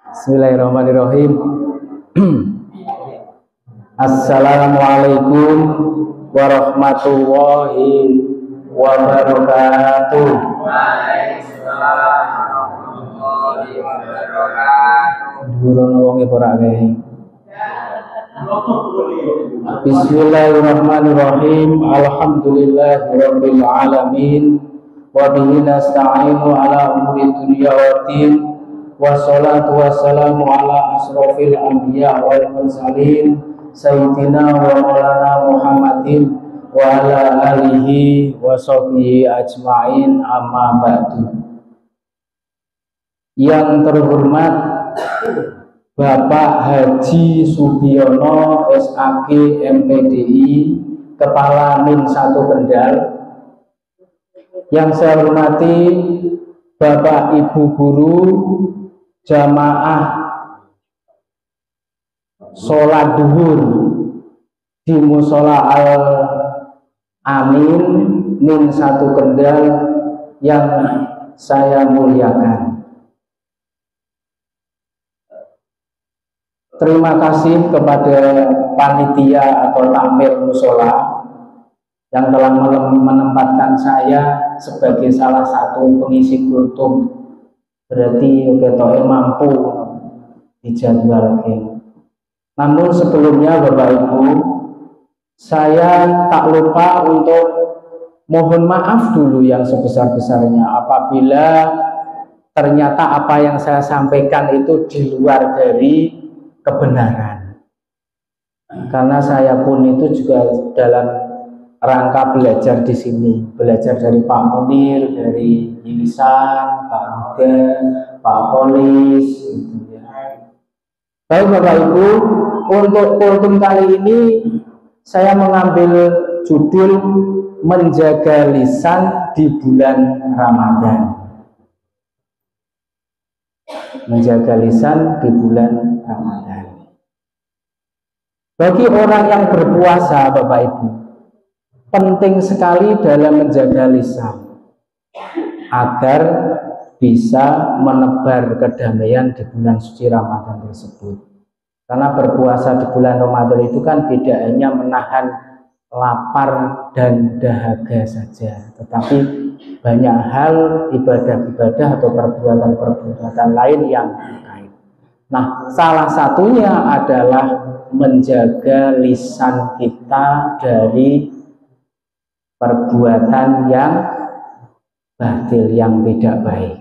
Bismillahirrahmanirrahim. Assalamualaikum warahmatullahi wabarakatuh. Waalaikumsalam warahmatullahi wabarakatuh. Gurono wonge ora kae. Bismillahirrahmanirrahim. Alhamdulillahirabbil alamin. Wa bihi nasta'inu ala umuri dunya waddin. Wassalatu wassalamu ala asrofil anbiya wal mursalin sayyidina wa maulana Muhammadin wa ala alihi wa sahbihi ajma'in, amma ba'du. Yang terhormat Bapak Haji Subiono SAG MPDI, Kepala Min 1 Kendal. Yang saya hormati Bapak Ibu guru jamaah sholat duhur di Musola Al Amin Min 1 Kendal yang saya muliakan. Terima kasih kepada panitia atau takmir musola yang telah menempatkan saya sebagai salah satu pengisi kultum. Berarti ketoke mampu dijadwalkan. Namun sebelumnya Bapak Ibu, saya tak lupa untuk mohon maaf dulu yang sebesar-besarnya apabila ternyata apa yang saya sampaikan itu di luar dari kebenaran. Karena saya pun itu juga dalam rangka belajar di sini, belajar dari Pak Munir, dari Yisan, Pak Muda, Pak Polis, gitu ya. Baik Bapak Ibu, untuk kultum kali ini saya mengambil judul menjaga lisan di bulan Ramadan. Menjaga lisan di bulan Ramadan. Bagi orang yang berpuasa, Bapak Ibu, penting sekali dalam menjaga lisan agar bisa menebar kedamaian di bulan suci Ramadan tersebut. Karena berpuasa di bulan Ramadan itu kan tidak hanya menahan lapar dan dahaga saja, tetapi banyak hal ibadah-ibadah atau perbuatan-perbuatan lain yang terkait. Nah, salah satunya adalah menjaga lisan kita dari perbuatan yang batil, yang tidak baik.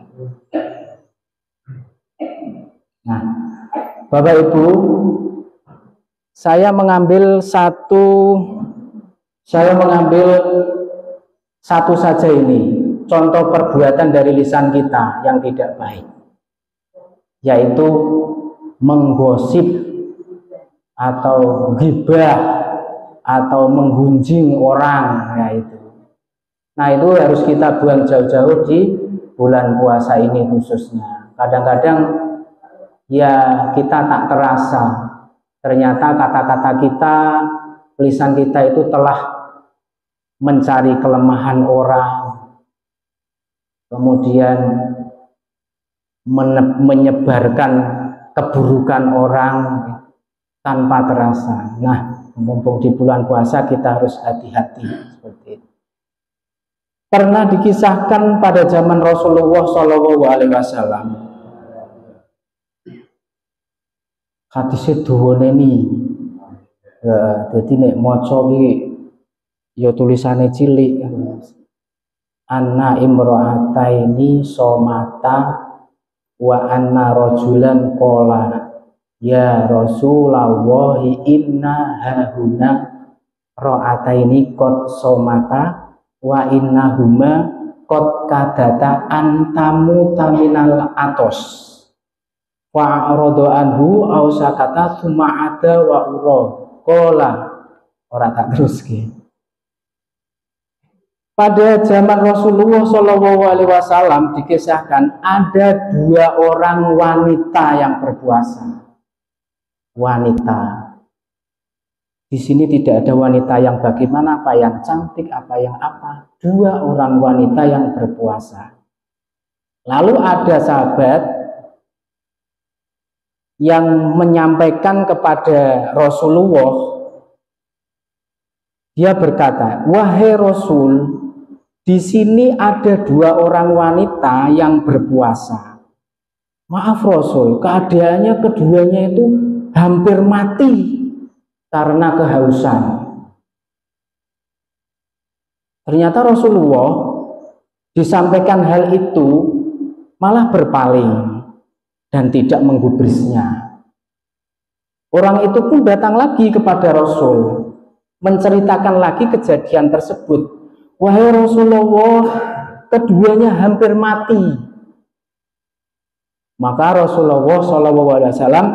Nah, Bapak Ibu, saya mengambil satu saja ini, contoh perbuatan dari lisan kita yang tidak baik, yaitu menggosip atau ghibah atau menggunjing orang, yaitu. Nah, itu harus kita buang jauh-jauh di bulan puasa ini khususnya. Kadang-kadang ya kita tak terasa, ternyata kata-kata kita, lisan kita itu telah mencari kelemahan orang, kemudian menyebarkan keburukan orang tanpa terasa. Nah, mumpung di bulan puasa kita harus hati-hati seperti itu. Pernah dikisahkan pada zaman Rasulullah SAW, hadisnya dawane ni, jadi nek maca iki ya tulisannya cilik. Anna imra'ataini somata wa anna rajulan qala ya Rasulullah inna hahuna ra'ataini qad somata wa innahuma qad kadata antamu taminal atos wa arada anhu au sakata suma'ada wa ura qala ora tak teruske. Pada zaman Rasulullah SAW dikisahkan ada 2 orang wanita yang berpuasa. Wanita. Di sini tidak ada wanita yang bagaimana, apa yang cantik, apa yang apa. 2 orang wanita yang berpuasa. Lalu ada sahabat yang menyampaikan kepada Rasulullah, dia berkata, "Wahai Rasul, di sini ada 2 orang wanita yang berpuasa. Maaf Rasul, keadaannya keduanya itu hampir mati karena kehausan." Ternyata Rasulullah disampaikan hal itu malah berpaling dan tidak menggubrisnya. Orang itu pun datang lagi kepada Rasul, menceritakan lagi kejadian tersebut. "Wahai Rasulullah, keduanya hampir mati." Maka Rasulullah SAW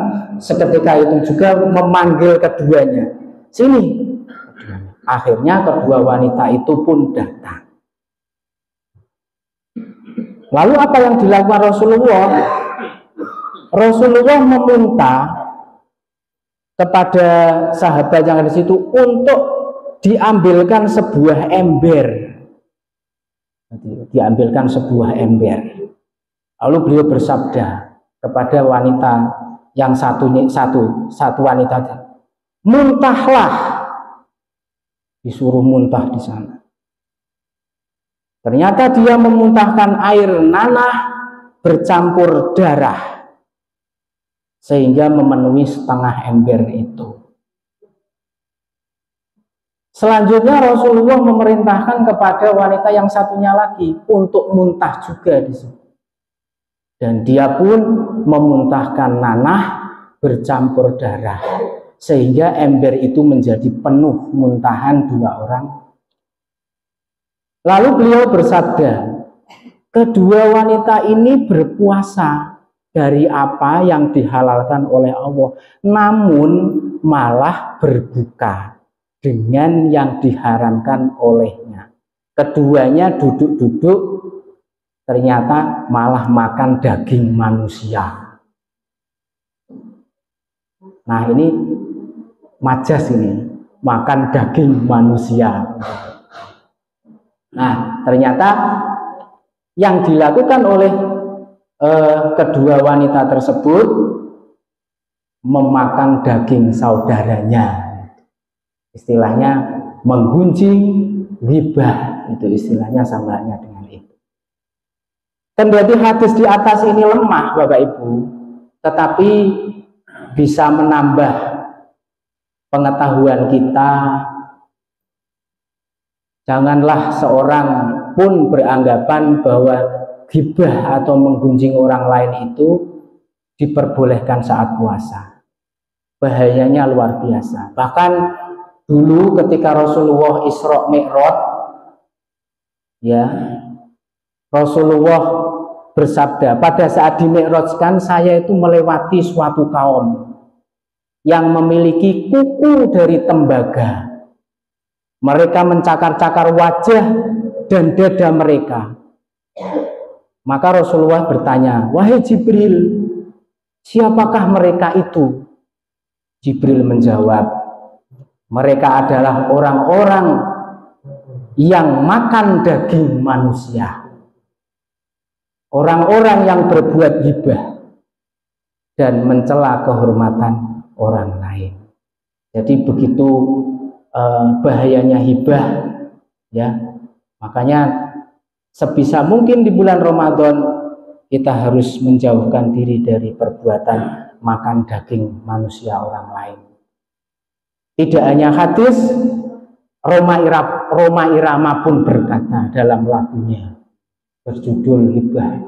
seketika itu juga memanggil keduanya, "Sini." Akhirnya kedua wanita itu pun datang. Lalu apa yang dilakukan Rasulullah? Rasulullah meminta kepada sahabat yang ada di situ untuk diambilkan sebuah ember. Diambilkan sebuah ember. Lalu beliau bersabda kepada wanita yang satu wanita, "Muntahlah." Disuruh muntah di sana. Ternyata dia memuntahkan air nanah bercampur darah sehingga memenuhi setengah ember itu. Selanjutnya Rasulullah memerintahkan kepada wanita yang satunya lagi untuk muntah juga di situ. Dan dia pun memuntahkan nanah bercampur darah sehingga ember itu menjadi penuh muntahan 2 orang. Lalu beliau bersabda, "Kedua wanita ini berpuasa dari apa yang dihalalkan oleh Allah, namun malah berbuka dengan yang diharamkan olehnya." Keduanya duduk-duduk, ternyata malah makan daging manusia. Nah, ini majas, ini makan daging manusia. Nah, ternyata yang dilakukan oleh kedua wanita tersebut memakan daging saudaranya. Istilahnya menggunjing, ghibah, itu istilahnya samanya dengan itu. Dan berarti hadis di atas ini lemah Bapak Ibu, tetapi bisa menambah pengetahuan kita. Janganlah seorang pun beranggapan bahwa ghibah atau menggunjing orang lain itu diperbolehkan saat puasa. Bahayanya luar biasa. Bahkan dulu ketika Rasulullah Isra Mi'raj, ya, Rasulullah bersabda, "Pada saat di-mi'rajkan, saya itu melewati suatu kaum yang memiliki kuku dari tembaga. Mereka mencakar-cakar wajah dan dada mereka." Maka Rasulullah bertanya, "Wahai Jibril, siapakah mereka itu?" Jibril menjawab, "Mereka adalah orang-orang yang makan daging manusia, orang-orang yang berbuat ghibah dan mencela kehormatan orang lain." Jadi begitu bahayanya hibah, ya. Makanya sebisa mungkin di bulan Ramadan kita harus menjauhkan diri dari perbuatan makan daging manusia orang lain. Tidak hanya hadis, Roma Irama pun berkata dalam lagunya berjudul Hibah.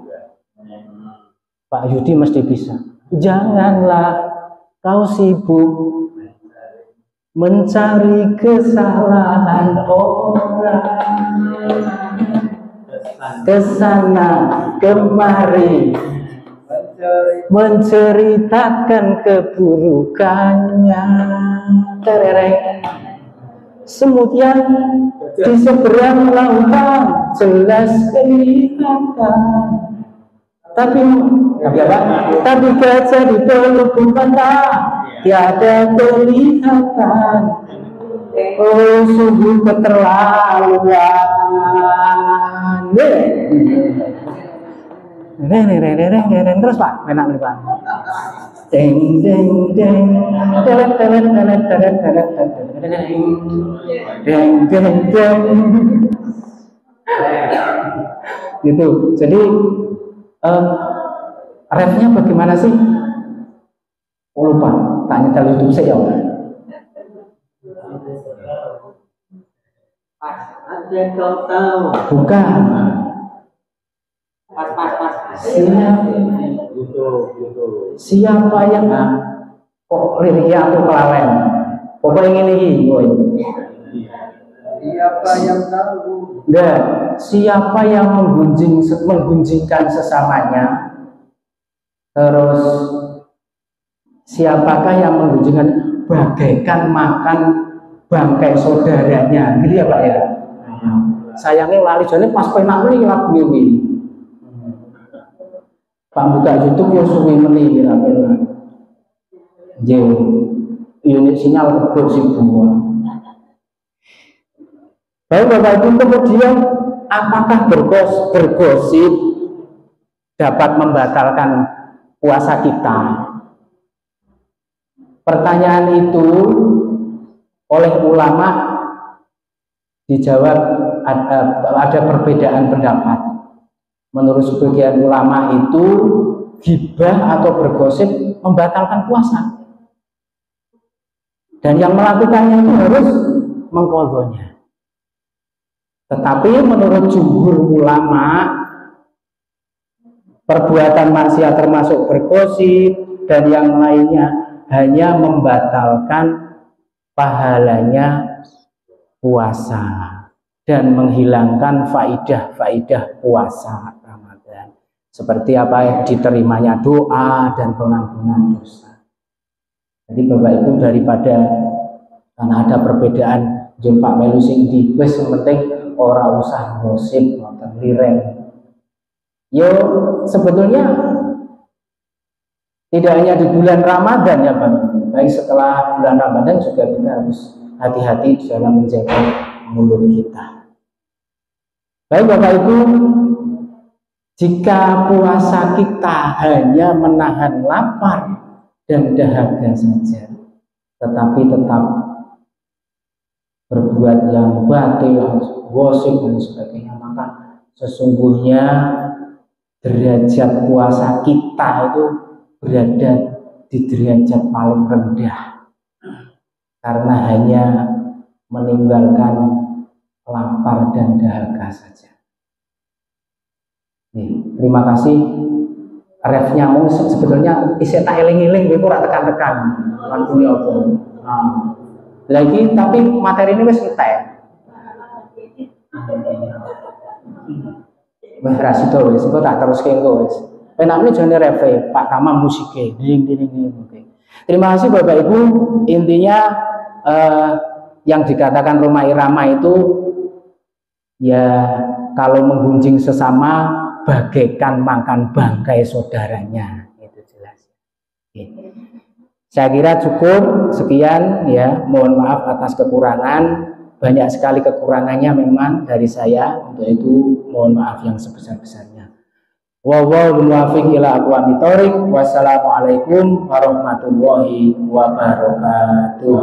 Pak Yudi mesti bisa. "Janganlah kau sibuk mencari kesalahan orang, kesana kemari menceritakan keburukannya. Terereng. Semut yang di seberang lautan jelas kelihatan, tapi gajah di pelupuk kota tiada kelihatan. Oh, sungguh keterlaluan." Terus Pak, enak nih Pak. Deng deng deng, telet telet telet telet telet telet deng deng deng. Gitu. Jadi refnya bagaimana sih? Oh, lupa. Tanya dari YouTube saya. Ada kau tahu? Bukan. Pas. Siapa yang kok liriknya aku kelalen? Pokoknya ini boy. Siapa yang tahu? Enggak. Siapa yang menggunjingkan sesamanya? Terus siapakah yang menggunjingkan bagaikan makan bangkai saudaranya? Gitu ya Pak ya. Sayangnya lali jane pas penak muni lagu ini. Pak buka YouTube yo suwi meni kira-kira. Unit sinyal kebut si buah. Baik Bapak Ibu, kemudian apakah bergosip dapat membatalkan puasa kita? Pertanyaan itu oleh ulama dijawab ada perbedaan pendapat. Menurut sebagian ulama itu gibah atau bergosip membatalkan puasa. Dan yang melakukannya itu harus mengqadhonya. Tetapi menurut jumhur ulama, perbuatan maksiat termasuk bergosip dan yang lainnya hanya membatalkan pahalanya puasa dan menghilangkan faidah puasa Ramadan. Seperti apa diterimanya doa dan pengampunan dosa. Jadi Bapak Ibu, daripada karena ada perbedaan Pak melu sing di wis penting ora usah gosip ngoten lireng. Yo sebetulnya tidak hanya di bulan Ramadan ya Pak. Baik setelah bulan Ramadan juga kita harus hati-hati dalam menjaga mulut kita. Baik Bapak Ibu, jika puasa kita hanya menahan lapar dan dahaga saja, tetapi tetap berbuat yang batil, gosip dan sebagainya, maka sesungguhnya derajat puasa kita itu berada di derajat paling rendah karena hanya meninggalkan lapar dan dahaga saja. Nih, terima kasih. Refnya mau sebetulnya isi tak eling-eling itu ora tekan-tekan. Langsung apa? Lagi tapi materi ini wis entek. Wis ra sida wis engko tak teruske engko wis. Penamne jane reve, Pak Tama musike. Ding. Terima kasih Bapak Ibu. Intinya yang dikatakan Rhoma Irama itu ya kalau menggunjing sesama bagaikan makan bangkai saudaranya, itu jelas. Oke. Saya kira cukup sekian ya, mohon maaf atas kekurangan, banyak sekali kekurangannya memang dari saya, untuk itu mohon maaf yang sebesar-besarnya. Wallahul muwaffiq ila aqwamit thoriq. Wassalamualaikum warahmatullahi wabarakatuh.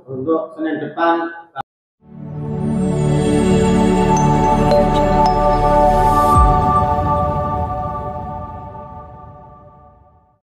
Untuk Senin depan